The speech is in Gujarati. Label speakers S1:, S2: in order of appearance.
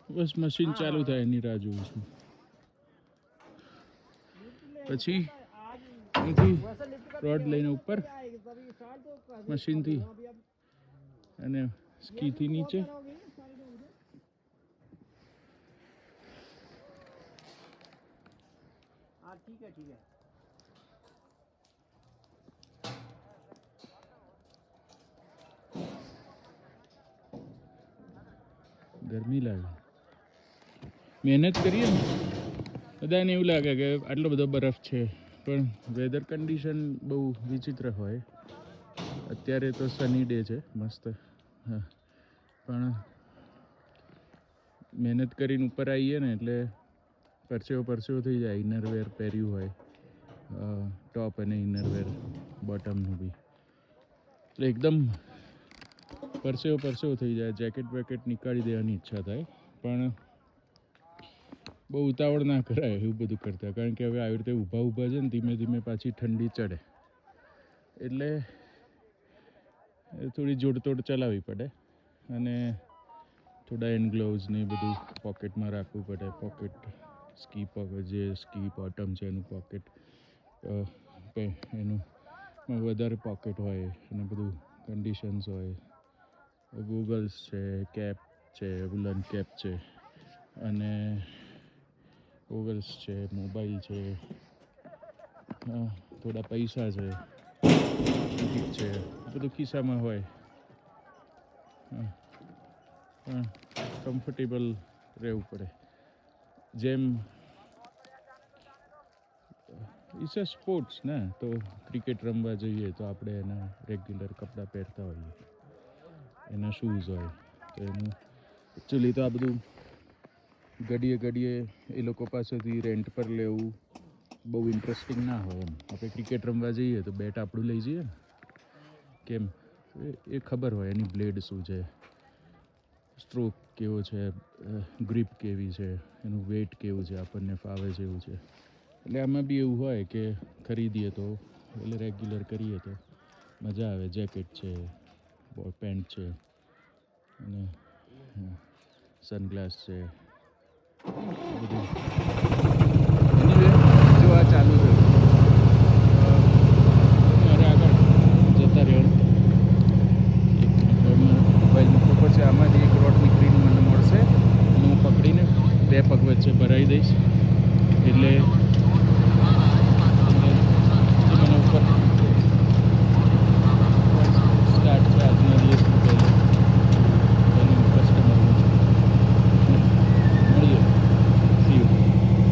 S1: બસ મશીન ચાલુ થાય એની રાહ જોઉં છું. પછી અહીંથી રોડ લઈને ઉપર મશીનથી અને સ્કીથી નીચે. ગરમી લાગે. મહેનત કરીએ ને બધાને એવું લાગે કે આટલો બધો બરફ છે, પણ વેધર કન્ડિશન બહુ વિચિત્ર હોય. અત્યારે તો સની ડે છે મસ્ત, હા, પણ મહેનત કરીને ઉપર આવીએ ને એટલે પરસેવો થઈ જાય. ઇનરવેર પહેર્યું હોય, ટોપ અને ઇનરવેર બોટમનું બી, એટલે એકદમ પરસેવો થઈ જાય. જેકેટ વેકેટ નીકાળી દેવાની ઈચ્છા થાય, પણ બહુ ઉતાવળ ના કરાય એવું બધું કરતા, કારણ કે હવે આવી રીતે ઊભા છે ને ધીમે ધીમે પાછી ઠંડી ચડે, એટલે થોડી જોડતોડ ચલાવવી પડે. અને થોડા હેન્ડ ગ્લોવ્સ ને બધું પોકેટમાં રાખવું પડે. પોકેટ જે સ્કી બોટમ છે એનું પોકેટ, એનું વધારે પોકેટ હોય અને બધું કન્ડિશન્સ હોય. ગૂગલ્સ છે, કેપ છે, વુલન કેપ છે, અને ગોગલ્સ છે, મોબાઈલ છે, થોડા પૈસા છે, ટિકિટ છે, બધું ખિસ્સામાં હોય. કમ્ફર્ટેબલ રહેવું પડે. જેમ ઇટ્સ અ સ્પોર્ટ્સ ને, તો ક્રિકેટ રમવા જઈએ તો આપણે એના રેગ્યુલર કપડાં પહેરતા હોઈએ, એના શૂઝ હોય. તો એનું એકચ્યુઅલી તો આ બધું ઘડીએ એ લોકો પાસેથી રેન્ટ પર લેવું બહુ ઇન્ટરેસ્ટિંગ ના હોય. એમ આપણે ક્રિકેટ રમવા જઈએ તો બેટ આપણું લઈ જઈએ ને, કેમ એ ખબર હોય એની બ્લેડ શું છે, સ્ટ્રોક કેવો છે, ગ્રીપ કેવી છે, એનું વેટ કેવું છે, આપણને ફાવે છે એવું છે. એટલે આમાં બી એવું હોય કે ખરીદીએ તો, એટલે રેગ્યુલર કરીએ તો મજા આવે. જેકેટ છે, પેન્ટ છે, અને સનગ્લાસ છે, બધું. એનીવે જો આ ચાલુ છે